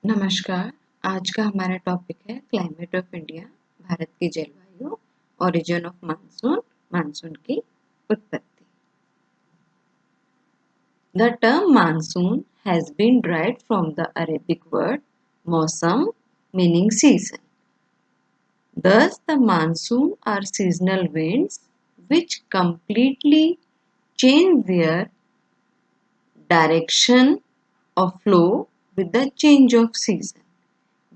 नमस्कार। आज का हमारा टॉपिक है क्लाइमेट ऑफ इंडिया, भारत की जलवायु, ओरिजिन ऑफ मानसून, मानसून की उत्पत्ति। The term monsoon has been derived from the Arabic word मौसम meaning season. Thus, the monsoon are seasonal winds which completely change their direction of flow with the change of season.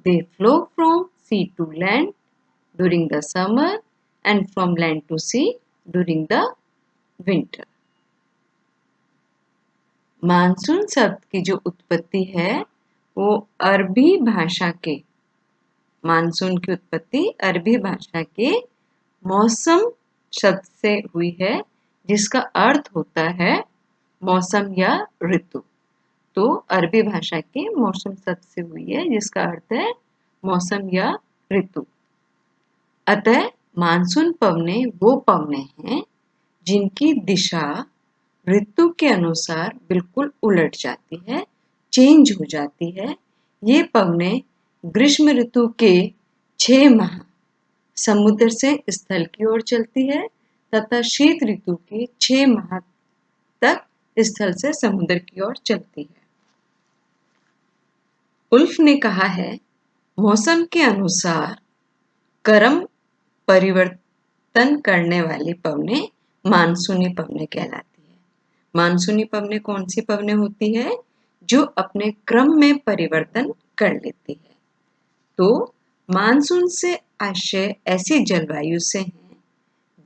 They flow from sea to land during the summer and from land to sea during the winter. Monsoon शब्द की जो उत्पत्ति है वो अरबी भाषा के monsoon की उत्पत्ति अरबी भाषा के मौसम शब्द से हुई है, जिसका अर्थ होता है मौसम या ऋतु। तो अरबी भाषा के मौसम शब्द से हुई है, जिसका अर्थ है मौसम या ऋतु। अतः मानसून पवने वो पवने हैं जिनकी दिशा ऋतु के अनुसार बिल्कुल उलट जाती है, चेंज हो जाती है। ये पवने ग्रीष्म ऋतु के 6 माह समुद्र से स्थल की ओर चलती है तथा शीत ऋतु के 6 माह तक स्थल से समुद्र की ओर चलती है। उल्फ ने कहा है, मौसम के अनुसार क्रम परिवर्तन करने वाली पवने मानसूनी पवने कहलाती है। मानसूनी पवने कौन सी पवने होती है? जो अपने क्रम में परिवर्तन कर लेती है। तो मानसून से आशय ऐसी जलवायु से है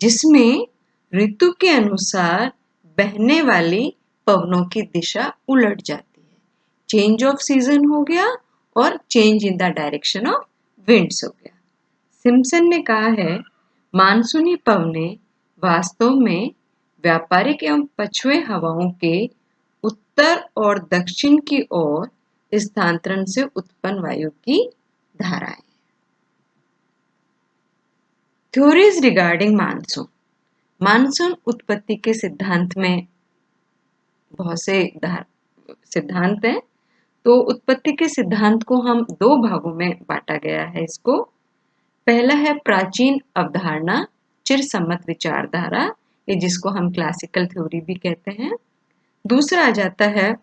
जिसमें ऋतु के अनुसार बहने वाली पवनों की दिशा उलट जाती है। चेंज ऑफ सीजन हो गया और change in the direction of winds हो गया। सिम्पसन ने कहा है, मानसूनी पवने वास्तव में व्यापारिक एवं पछुए हवाओं के उत्तर और दक्षिण की ओर स्थानांतरण से उत्पन्न वायु की धाराएं। Theories regarding monsoon. मानसून उत्पत्ति के सिद्धांत में बहुत से सिद्धांत हैं। तो उत्पत्ति के सिद्धांत को हम 2 भागों में बांटा गया है। इसको पहला है प्राचीन अवधारणा चिरसम्मत विचारधारा, ये जिसको हम क्लासिकल थ्योरी भी कहते हैं। दूसरा आ जाता है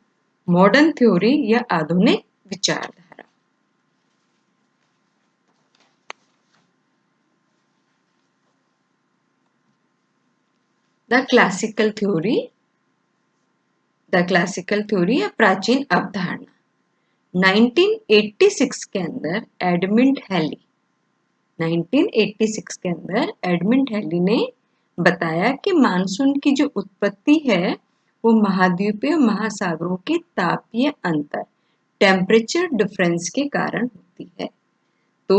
मॉडर्न थ्योरी या आधुनिक विचारधारा। द क्लासिकल थ्योरी या प्राचीन अवधारणा 1986 के अंदर एडमंड हैली ने बताया कि मानसून की जो उत्पत्ति है वो महाद्वीपीय महासागरों के तापीय अंतर टेम्परेचर डिफरेंस के कारण होती है। तो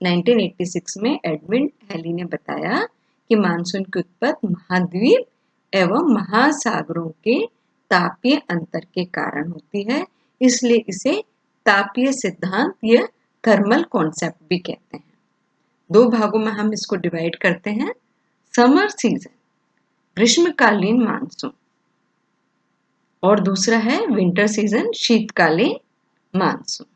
1986 में एडमंड हैली ने बताया कि मानसून की उत्पत्ति महाद्वीप एवं महासागरों के तापीय अंतर के कारण होती है, इसलिए इसे तापीय सिद्धांत या थर्मल कॉन्सेप्ट भी कहते हैं। 2 भागों में हम इसको डिवाइड करते हैं। समर सीजन ग्रीष्मकालीन मानसून और दूसरा है विंटर सीजन शीतकालीन मानसून।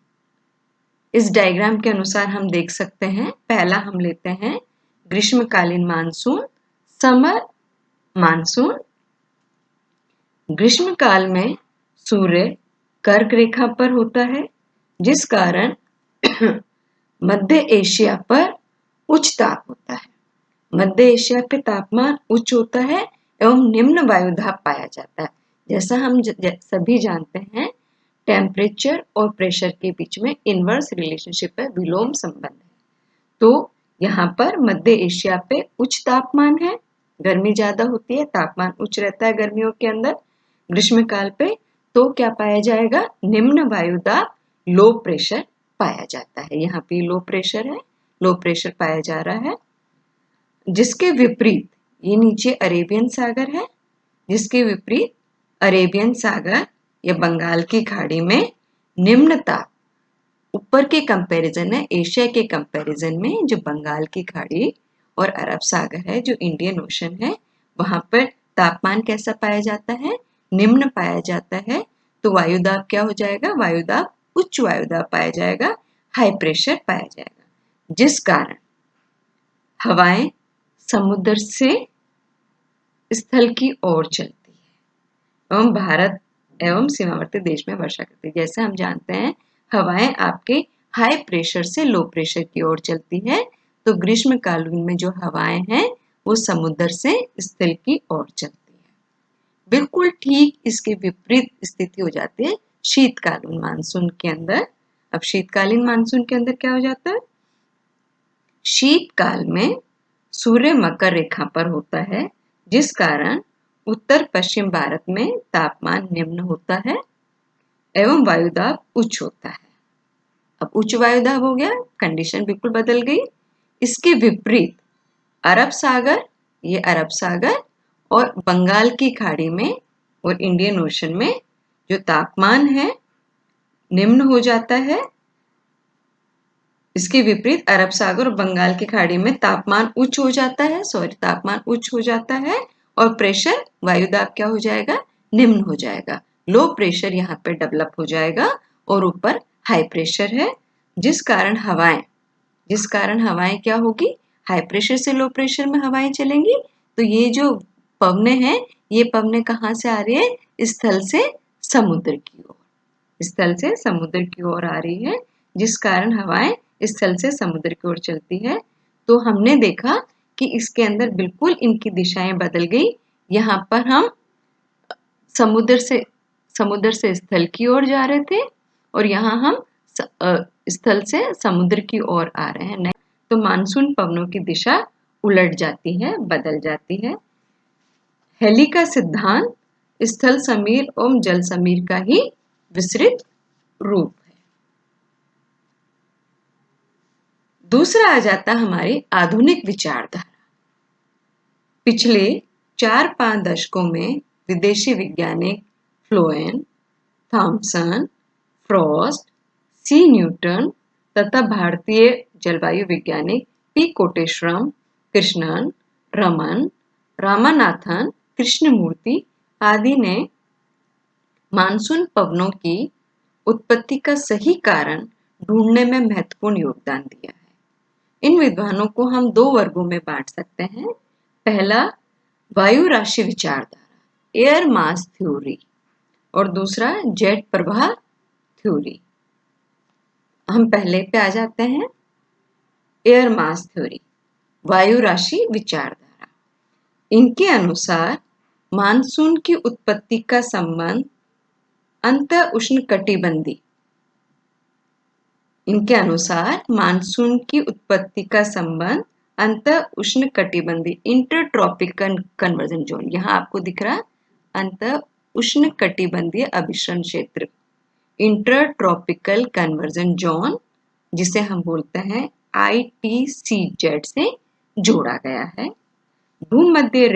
इस डायग्राम के अनुसार हम देख सकते हैं, पहला हम लेते हैं ग्रीष्मकालीन मानसून, समर मानसून। ग्रीष्मकाल में सूर्य कर्क रेखा पर होता है, जिस कारण मध्य एशिया पर उच्च ताप होता है। मध्य एशिया पे तापमान उच्च होता है एवं निम्न वायुदाब पाया जाता है। जैसा हम सभी जानते हैं, टेम्परेचर और प्रेशर के बीच में इनवर्स रिलेशनशिप है, विलोम संबंध है। तो यहाँ पर मध्य एशिया पे उच्च तापमान है, गर्मी ज्यादा होती है, तापमान उच्च रहता है गर्मियों के अंदर। ग्रीष्मकाल पे तो क्या पाया जाएगा? निम्न वायुदाब, लो प्रेशर पाया जाता है। यहाँ पे लो प्रेशर है, लो प्रेशर पाया जा रहा है। जिसके विपरीत ये नीचे अरेबियन सागर है, जिसके विपरीत अरेबियन सागर या बंगाल की खाड़ी में निम्न ताप ऊपर के कंपैरिजन है। एशिया के कंपैरिजन में जो बंगाल की खाड़ी और अरब सागर है, जो इंडियन ओशन है, वहां पर तापमान कैसा पाया जाता है? निम्न पाया जाता है। तो वायुदाब क्या हो जाएगा? वायुदाब उच्च वायुदाब पाया जाएगा, हाई प्रेशर पाया जाएगा, जिस कारण हवाएं समुद्र से स्थल की ओर चलती है एवं भारत एवं सीमावर्ती देश में वर्षा करती है। जैसे हम जानते हैं हवाएं आपके हाई प्रेशर से लो प्रेशर की ओर चलती है, तो ग्रीष्मकालीन में जो हवाएं हैं वो समुद्र से स्थल की ओर चलती है। बिल्कुल ठीक इसके विपरीत स्थिति हो जाती है शीतकालीन मानसून के अंदर। अब शीतकालीन मानसून के अंदर क्या हो जाता है? शीतकाल में सूर्य मकर रेखा पर होता है, जिस कारण उत्तर पश्चिम भारत में तापमान निम्न होता है एवं वायुदाब उच्च होता है। अब उच्च वायुदाब हो गया, कंडीशन बिल्कुल बदल गई। इसके विपरीत अरब सागर, ये अरब सागर और बंगाल की खाड़ी में और इंडियन ओशन में जो तापमान है निम्न हो जाता है। इसके विपरीत अरब सागर और बंगाल की खाड़ी में तापमान उच्च हो जाता है, तापमान उच्च हो जाता है और प्रेशर वायुदाब क्या हो जाएगा? निम्न हो जाएगा। लो प्रेशर यहाँ पे डेवलप हो जाएगा और ऊपर हाई प्रेशर है, जिस कारण हवाएं क्या होगी? हाई प्रेशर से लो प्रेशर में हवाएं चलेंगी। तो ये जो पवने हैं, ये पवने कहाँ से आ रही है? स्थल से समुद्र की ओर, स्थल से समुद्र की ओर आ रही है, जिस कारण हवाएं स्थल से समुद्र की ओर चलती है। तो हमने देखा कि इसके अंदर बिल्कुल इनकी दिशाएं बदल गई। यहाँ पर हम समुद्र से स्थल की ओर जा रहे थे और यहाँ हम स्थल से समुद्र की ओर आ रहे हैं। तो मानसून पवनों की दिशा उलट जाती है, बदल जाती है। हेली का सिद्धांत स्थल समीर एवं जल समीर का ही विस्तृत रूप है। दूसरा आ जाता हमारी आधुनिक विचारधारा। पिछले 4-5 दशकों में विदेशी वैज्ञानिक फ्लोएम, थॉमसन, फ्रॉस्ट, सी न्यूटन तथा भारतीय जलवायु वैज्ञानिक पी कोटेश्वरम, कृष्णन, रमन, रामनाथन, कृष्णमूर्ति आदि ने मानसून पवनों की उत्पत्ति का सही कारण ढूंढने में महत्वपूर्ण योगदान दिया है। इन विद्वानों को हम 2 वर्गों में बांट सकते हैं। पहला वायु राशि विचारधारा, एयर मास थ्योरी, और दूसरा जेट प्रवाह थ्योरी। हम पहले पे आ जाते हैं, एयर मास थ्योरी, वायु राशि विचारधारा। इनके अनुसार मानसून की उत्पत्ति का संबंध अंत उष्णकटिबंधीय इनके अनुसार मानसून की उत्पत्ति का संबंध अंत उष्णकटिबंधीय इंटरट्रॉपिकल कन्वर्जन जोन, यहाँ आपको दिख रहा अंत उष्णकटिबंधीय अभिसरण क्षेत्र, इंटरट्रॉपिकल कन्वर्जन जोन, जिसे हम बोलते हैं ITCZ से जोड़ा गया है। भूमध्य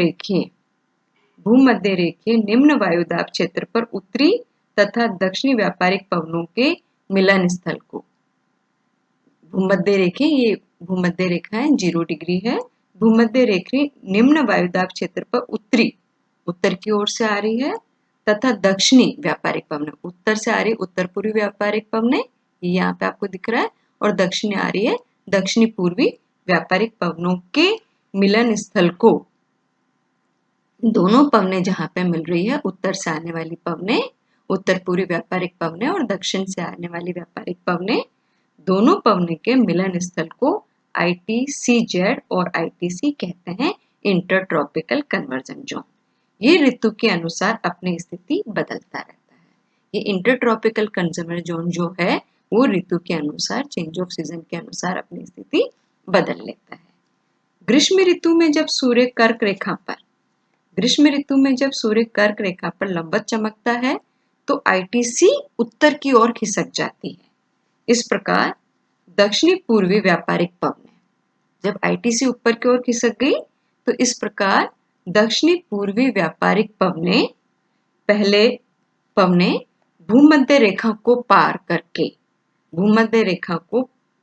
रेखीय निम्न वायुदाब क्षेत्र पर उत्तरी तथा दक्षिणी व्यापारिक पवनों के मिलन स्थल को, भूमध्य रेखा है 0 डिग्री है। भूमध्य रेखा निम्न वायुदाब क्षेत्र पर उत्तर की ओर से आ रही है तथा दक्षिणी व्यापारिक पवने, उत्तर से आ रही उत्तर पूर्वी व्यापारिक पवने, यहाँ पे आपको दिख रहा है, और दक्षिणी आ रही है दक्षिणी पूर्वी व्यापारिक पवनों के मिलन स्थल को। दोनों पवने जहाँ पे मिल रही है, उत्तर से आने वाली पवने, उत्तर पूर्वी व्यापारिक पवने और दक्षिण से आने वाली व्यापारिक पवने, दोनों पवने के मिलन स्थल को ITCZ और ITC कहते हैं, इंटरट्रॉपिकल कन्वर्जन जोन। ये ऋतु के अनुसार अपनी स्थिति बदलता रहता है। ये इंटरट्रॉपिकल कन्वर्जन जोन जो है वो ऋतु के अनुसार, चेंज ऑफ सीजन के अनुसार अपनी स्थिति बदल लेता है। ग्रीष्म ऋतु में जब सूर्य कर्क रेखा पर लंबवत चमकता है तो ITC उत्तर की ओर खिसक जाती है। इस प्रकार दक्षिणी पूर्वी व्यापारिक पवने, जब ITC ऊपर की ओर खिसक गई तो इस प्रकार दक्षिणी पूर्वी व्यापारिक पवने, पहले पवने भूमध्य रेखा को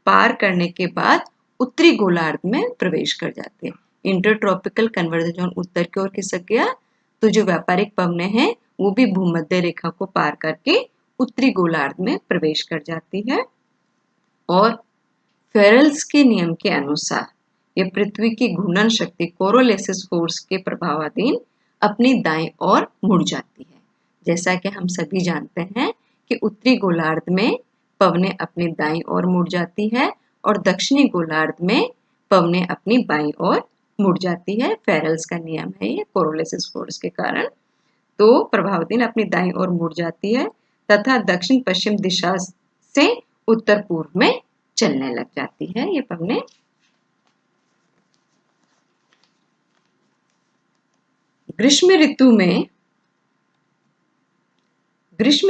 पार करने के बाद उत्तरी गोलार्ध में प्रवेश कर जाते हैं। इंटरट्रॉपिकल कन्वर्जन जोन उत्तर की ओर खिसक गया तो जो व्यापारिक पवने हैं वो भी भूमध्य रेखा को पार करके उत्तरी गोलार्ध में प्रवेश कर जाती है और फेरेल्स के नियम के अनुसार यह पृथ्वी की घूर्णन शक्ति कोरोलेसिस फोर्स के प्रभावाधीन अपनी दाईं ओर मुड़ जाती है। जैसा कि हम सभी जानते हैं कि उत्तरी गोलार्ध में पवनें अपनी दाईं ओर मुड़ जाती है और दक्षिणी गोलार्ध में पवनें अपनी बाईं ओर मुड़ जाती है। फेरेल्स का नियम है ये कोरोलेसिस फोर्स के कारण। तो प्रभावाधीन अपनी दाईं ओर मुड़ जाती है तथा दक्षिण पश्चिम दिशा से उत्तर पूर्व में चलने लग जाती है ये पवनें। ग्रीष्म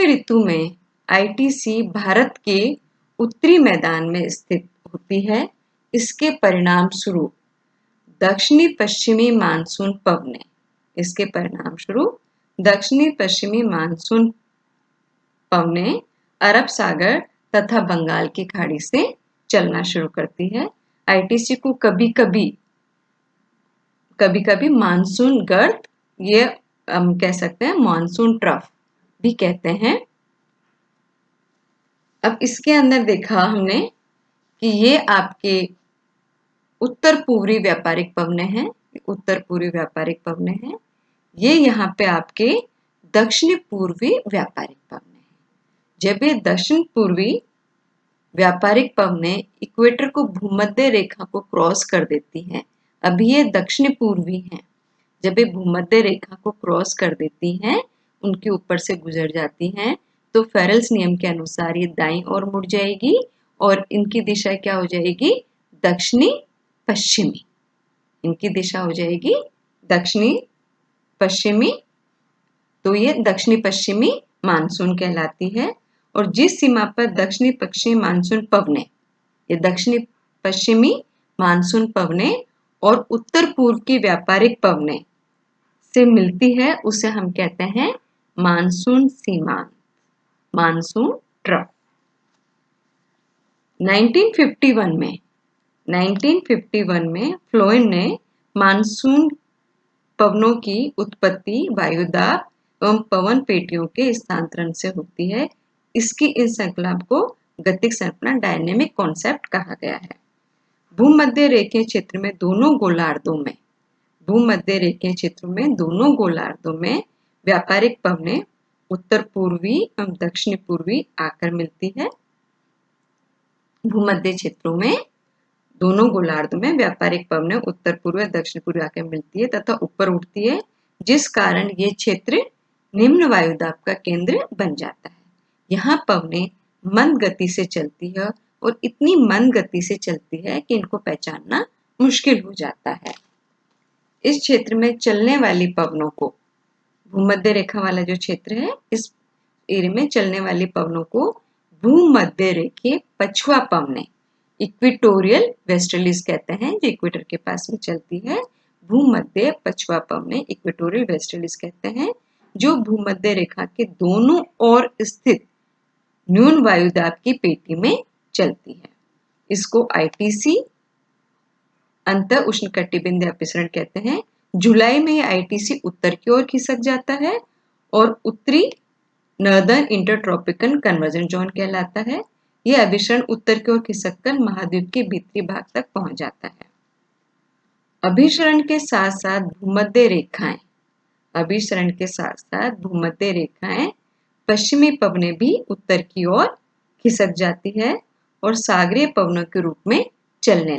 ऋतु में आईटीसी भारत के उत्तरी मैदान में स्थित होती है। इसके परिणाम स्वरूप दक्षिणी पश्चिमी मानसून पवनें अरब सागर तथा बंगाल की खाड़ी से चलना शुरू करती है। आईटीसी को कभी कभी मानसून गर्त, ये हम कह सकते हैं मानसून ट्रफ भी कहते हैं। अब इसके अंदर देखा हमने कि ये आपके उत्तर पूर्वी व्यापारिक पवनें हैं। ये यहाँ पे आपके दक्षिणी पूर्वी व्यापारिक पवनें हैं। जब ये दक्षिण पूर्वी व्यापारिक पवनें इक्वेटर को भूमध्य रेखा को क्रॉस कर देती हैं, अभी ये दक्षिण पूर्वी हैं, जब ये भूमध्य रेखा को क्रॉस कर देती हैं, उनके ऊपर से गुजर जाती हैं, तो फेरेल्स नियम के अनुसार ये दाईं ओर मुड़ जाएगी और इनकी दिशा क्या हो जाएगी? दक्षिणी पश्चिमी। इनकी दिशा हो जाएगी दक्षिणी पश्चिमी। तो ये दक्षिणी पश्चिमी मानसून कहलाती है। और जिस सीमा पर दक्षिणी पश्चिमी मानसून पवनें, ये दक्षिणी पश्चिमी मानसून पवनें और उत्तर पूर्व की व्यापारिक पवनें से मिलती है, उसे हम कहते हैं मानसून सीमांत, मानसून ट्रफ। 1951 में फ्लोएम ने मानसून पवनों की उत्पत्ति वायुदाब एवं पवन पेटियों के स्थानांतरण से होती है। इसकी इस श्रृंखला को गतिक संरचना डायनेमिक कॉन्सेप्ट कहा गया है। भूमध्य रेखीय क्षेत्र में दोनों गोलार्धों में व्यापारिक पवनें उत्तर पूर्वी एवं दक्षिण पूर्वी आकर मिलती है। भूमध्य क्षेत्रों में दोनों गोलार्धों में व्यापारिक पवनें उत्तर पूर्व और दक्षिण पूर्व आकर मिलती है तथा ऊपर उठती है, जिस कारण ये क्षेत्र निम्न वायुदाब का केंद्र बन जाता है। यहाँ पवनें मंद गति से चलती है और इतनी मंद गति से चलती है कि इनको पहचानना मुश्किल हो जाता है। इस क्षेत्र में चलने वाली पवनों को, भूमध्य रेखा वाला जो क्षेत्र है, इस एरिया में चलने वाली पवनों को भूमध्य रेखीय पछुआ पवनें, इक्वेटोरियल वेस्टर्लीज कहते हैं, जो इक्वेटर के पास में चलती है। भूमध्य पछुआ पवनें इक्वेटोरियल वेस्टर्लीज कहते हैं, जो भूमध्य रेखा के दोनों ओर स्थित न्यून वायुदाब की पेटी में चलती है। इसको आईटीसी अंतर उष्णकटिबंधीय अपसरण कहते हैं। जुलाई में यह आईटीसी उत्तर की ओर खिसक जाता है और उत्तरी नॉर्दर्न इंटरट्रॉपिकल कन्वर्जन जोन कहलाता है। यह अभिसरण उत्तर की ओर खिसककर महाद्वीप के भीतरी भाग तक पहुंच जाता है। अभिसरण के साथ साथ भूमध्य रेखाएं पश्चिमी पवनें भी उत्तर की ओर खिसक जाती है और सागरीय पवनों के रूप में चलने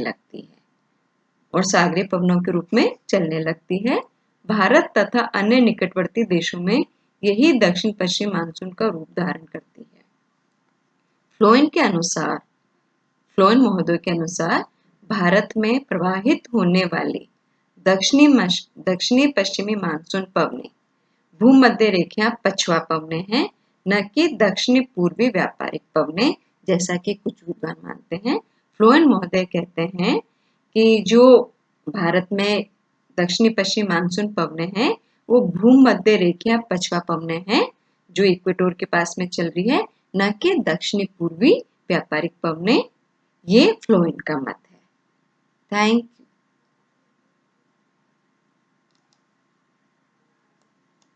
लगती है। भारत तथा अन्य निकटवर्ती देशों में यही दक्षिण पश्चिम मानसून का रूप धारण करती है। फ्लोएम महोदय के अनुसार भारत में प्रवाहित होने वाली दक्षिणी पश्चिमी मानसून पवनें भूमध्य रेखा पछुआ पवनें हैं, न कि दक्षिणी पूर्वी व्यापारिक पवनें, जैसा कि कुछ विद्वान मानते हैं। फ्लोएम महोदय कहते हैं कि जो भारत में दक्षिणी पश्चिमी मानसून पवनें हैं, वो भूमध्य रेखा पछुआ पवनें हैं, जो इक्वेटर के पास में चल रही है, न कि दक्षिणी पूर्वी व्यापारिक पवनें। ये फ्लोएम का मत है। थैंक